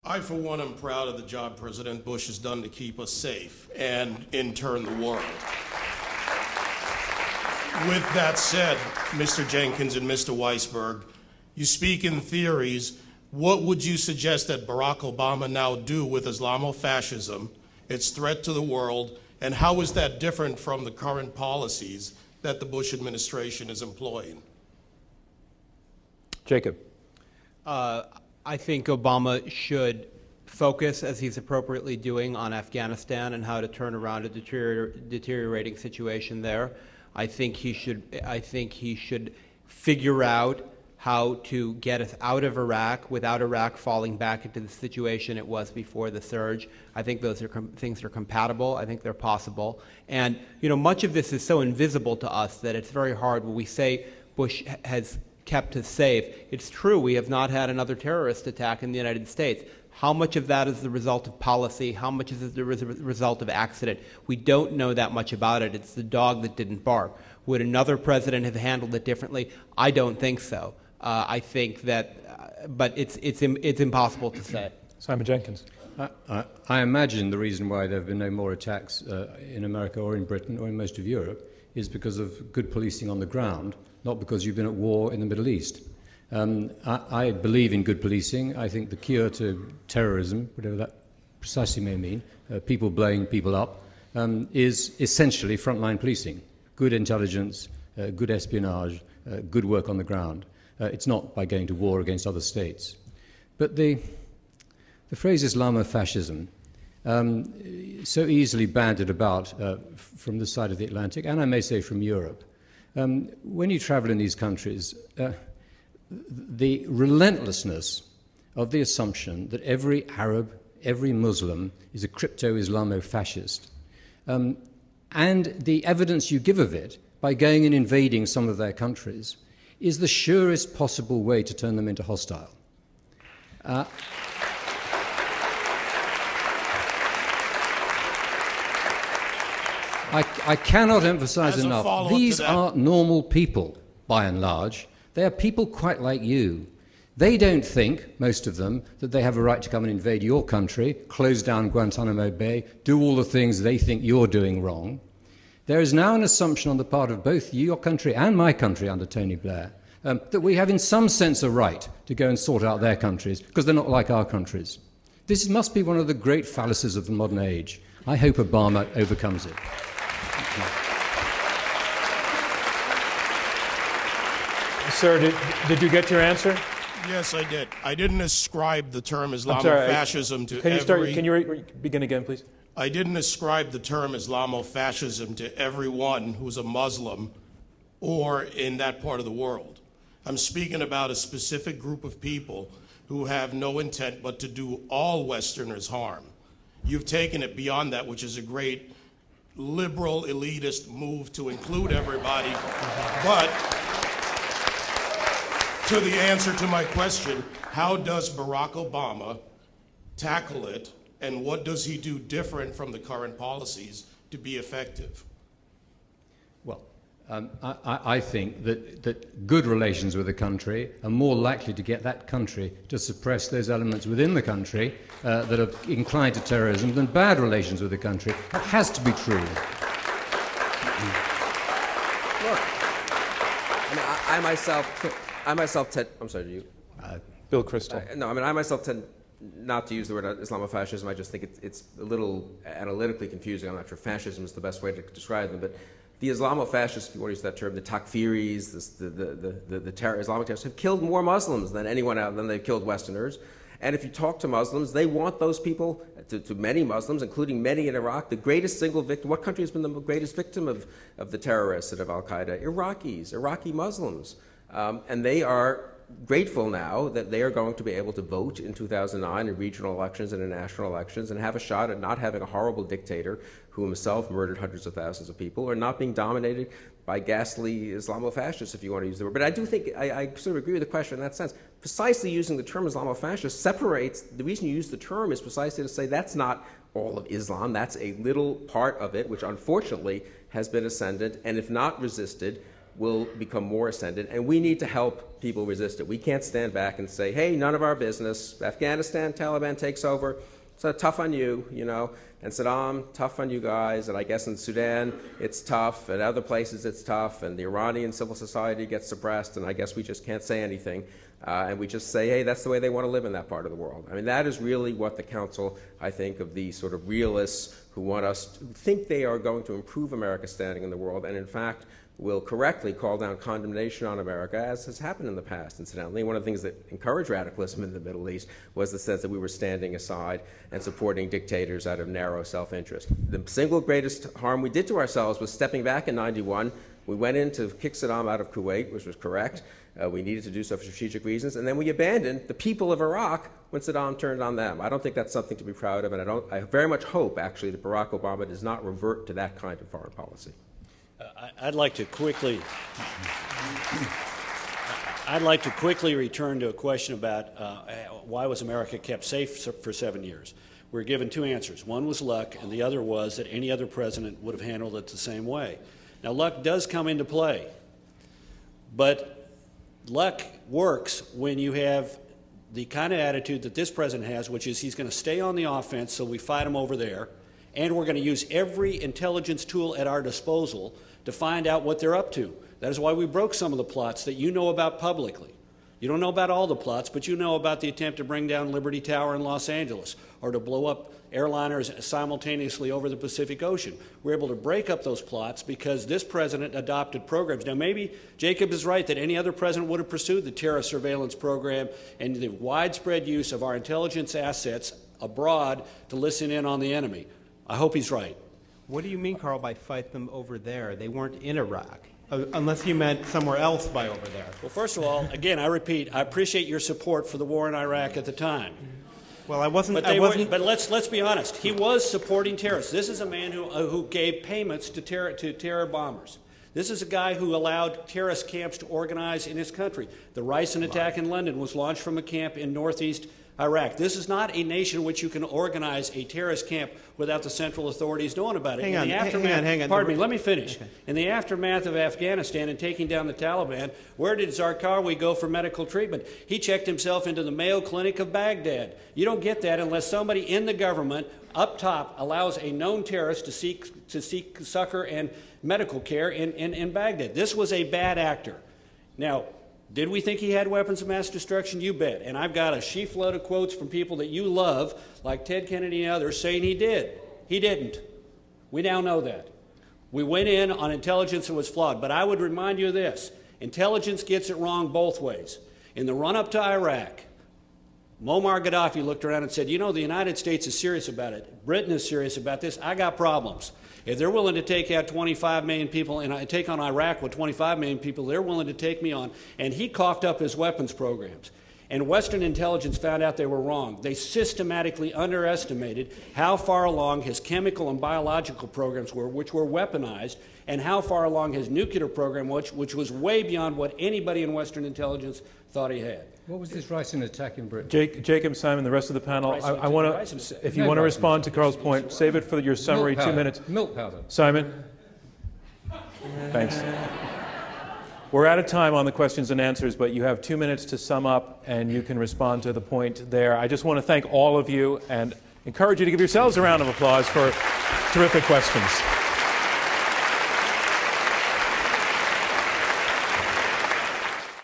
I, for one, am proud of the job President Bush has done to keep us safe and, in turn, the world. With that said, Mr. Jenkins and Mr. Weisberg, you speak in theories. What would you suggest that Barack Obama now do with Islamofascism, its threat to the world, and how is that different from the current policies that the Bush administration is employing? Jacob. I think Obama should focus, as he's appropriately doing, on Afghanistan and how to turn around a deteriorating situation there. I think he should figure out how to get us out of Iraq without Iraq falling back into the situation it was before the surge. I think those things are compatible. I think they're possible. And much of this is so invisible to us that it's very hard when we say Bush has kept us safe. It's true, we have not had another terrorist attack in the United States. How much of that is the result of policy? How much is the result of accident? We don't know that much about it. It's the dog that didn't bark. Would another president have handled it differently? I don't think so. I think that, but it's impossible to say. Simon Jenkins. I imagine the reason why there have been no more attacks in America or in Britain or in most of Europe is because of good policing on the ground, not because you've been at war in the Middle East. I believe in good policing. I think the cure to terrorism, whatever that precisely may mean, people blowing people up, is essentially frontline policing. Good intelligence, good espionage, good work on the ground. It's not by going to war against other states. But the phrase Islamofascism, so easily bandied about from this side of the Atlantic, and I may say from Europe, when you travel in these countries, the relentlessness of the assumption that every Arab, every Muslim is a crypto-Islamofascist, and the evidence you give of it by going and invading some of their countries is the surest possible way to turn them into hostile. I cannot emphasize enough, these are normal people, by and large. They are people quite like you. They don't think, most of them, that they have a right to come and invade your country, close down Guantanamo Bay, do all the things they think you're doing wrong. There is now an assumption on the part of both your country and my country under Tony Blair that we have in some sense a right to go and sort out their countries because they're not like our countries. This must be one of the great fallacies of the modern age. I hope Obama overcomes it. Sir, did you get your answer? Yes, I did. I didn't ascribe the term Islamofascism to every... Can you begin again, please? I didn't ascribe the term Islamofascism to everyone who's a Muslim or in that part of the world. I'm speaking about a specific group of people who have no intent but to do all Westerners harm. You've taken it beyond that, which is a great liberal elitist move to include everybody. But to the answer to my question, how does Barack Obama tackle it, and what does he do different from the current policies to be effective? Well, I think that good relations with a country are more likely to get that country to suppress those elements within the country that are inclined to terrorism than bad relations with the country. That has to be true. Look, I myself tend... I'm sorry, do you? Bill Kristol. I myself tend not to use the word Islamofascism. I just think it's a little analytically confusing. I'm not sure fascism is the best way to describe them, but the Islamofascists, if you want to use that term, the takfiris, the Islamic terrorists, have killed more Muslims than anyone else, than they've killed Westerners. And if you talk to Muslims, they want those people, to many Muslims, including many in Iraq, the greatest single victim. What country has been the greatest victim of the terrorists and of al-Qaeda? Iraqi Muslims. And they are grateful now that they are going to be able to vote in 2009 in regional elections and in national elections and have a shot at not having a horrible dictator who himself murdered hundreds of thousands of people, or not being dominated by ghastly Islamofascists, if you want to use the word. But I do think, I sort of agree with the question in that sense. Precisely using the term Islamofascist separates, the reason you use the term is precisely to say that's not all of Islam, that's a little part of it, which unfortunately has been ascendant, and if not resisted, will become more ascendant, and we need to help people resist it. We can't stand back and say, hey, none of our business. Afghanistan, Taliban takes over. So tough on you, you know, and Saddam, tough on you guys, and I guess in Sudan it's tough, and other places it's tough, and the Iranian civil society gets suppressed, and I guess we just can't say anything, and we just say, hey, that's the way they want to live in that part of the world. I mean, that is really what the Council, I think, of the sort of realists who think they are going to improve America's standing in the world, and in fact will correctly call down condemnation on America, as has happened in the past, incidentally. One of the things that encouraged radicalism in the Middle East was the sense that we were standing aside and supporting dictators out of narrow self-interest. The single greatest harm we did to ourselves was stepping back in '91. We went in to kick Saddam out of Kuwait, which was correct. We needed to do so for strategic reasons, and then we abandoned the people of Iraq when Saddam turned on them. I don't think that's something to be proud of, and I very much hope, actually, that Barack Obama does not revert to that kind of foreign policy. I'd like to quickly return to a question about why was America kept safe for 7 years. We were given two answers. One was luck, and the other was that any other president would have handled it the same way. Now, luck does come into play, but luck works when you have the kind of attitude that this president has, which is he's going to stay on the offense, so we fight him over there, and we're going to use every intelligence tool at our disposal to find out what they're up to. That is why we broke some of the plots that you know about publicly. You don't know about all the plots, but you know about the attempt to bring down Liberty Tower in Los Angeles or to blow up airliners simultaneously over the Pacific Ocean. We're able to break up those plots because this president adopted programs. Now, maybe Jacob is right that any other president would have pursued the terror surveillance program and the widespread use of our intelligence assets abroad to listen in on the enemy. I hope he's right. What do you mean, Karl, by fight them over there? They weren't in Iraq, unless you meant somewhere else by over there. Well, first of all, again, I repeat, I appreciate your support for the war in Iraq at the time. Well, I wasn't. But let's be honest. He was supporting terrorists. This is a man who gave payments to terror bombers. This is a guy who allowed terrorist camps to organize in his country. The Ricin attack in London was launched from a camp in northeast Iraq. This is not a nation in which you can organize a terrorist camp without the central authorities knowing about it. Hang on. Pardon me, let me finish. Okay. In the aftermath of Afghanistan and taking down the Taliban, where did Zarqawi go for medical treatment? He checked himself into the Mayo Clinic of Baghdad. You don't get that unless somebody in the government up top allows a known terrorist to seek succor and medical care in Baghdad. This was a bad actor. Now, did we think he had weapons of mass destruction? You bet. And I've got a sheaf load of quotes from people that you love, like Ted Kennedy and others, saying he did. He didn't. We now know that. We went in on intelligence that was flawed. But I would remind you of this. Intelligence gets it wrong both ways. In the run-up to Iraq, Muammar Gaddafi looked around and said, you know, the United States is serious about it. Britain is serious about this. I got problems. If they're willing to take out 25 million people and take on Iraq with 25 million people, they're willing to take me on. And he coughed up his weapons programs. And Western intelligence found out they were wrong. They systematically underestimated how far along his chemical and biological programs were, which were weaponized, and how far along his nuclear program was, which was way beyond what anybody in Western intelligence thought he had. What was this Ricin attack in Britain? Jacob, Simon, the rest of the panel, I want to, if you want to respond to Karl's point, save it for your summary, 2 minutes. Milk powder. Simon? Thanks. We're out of time on the questions and answers, but you have 2 minutes to sum up, and you can respond to the point there. I just want to thank all of you and encourage you to give yourselves a round of applause for terrific questions.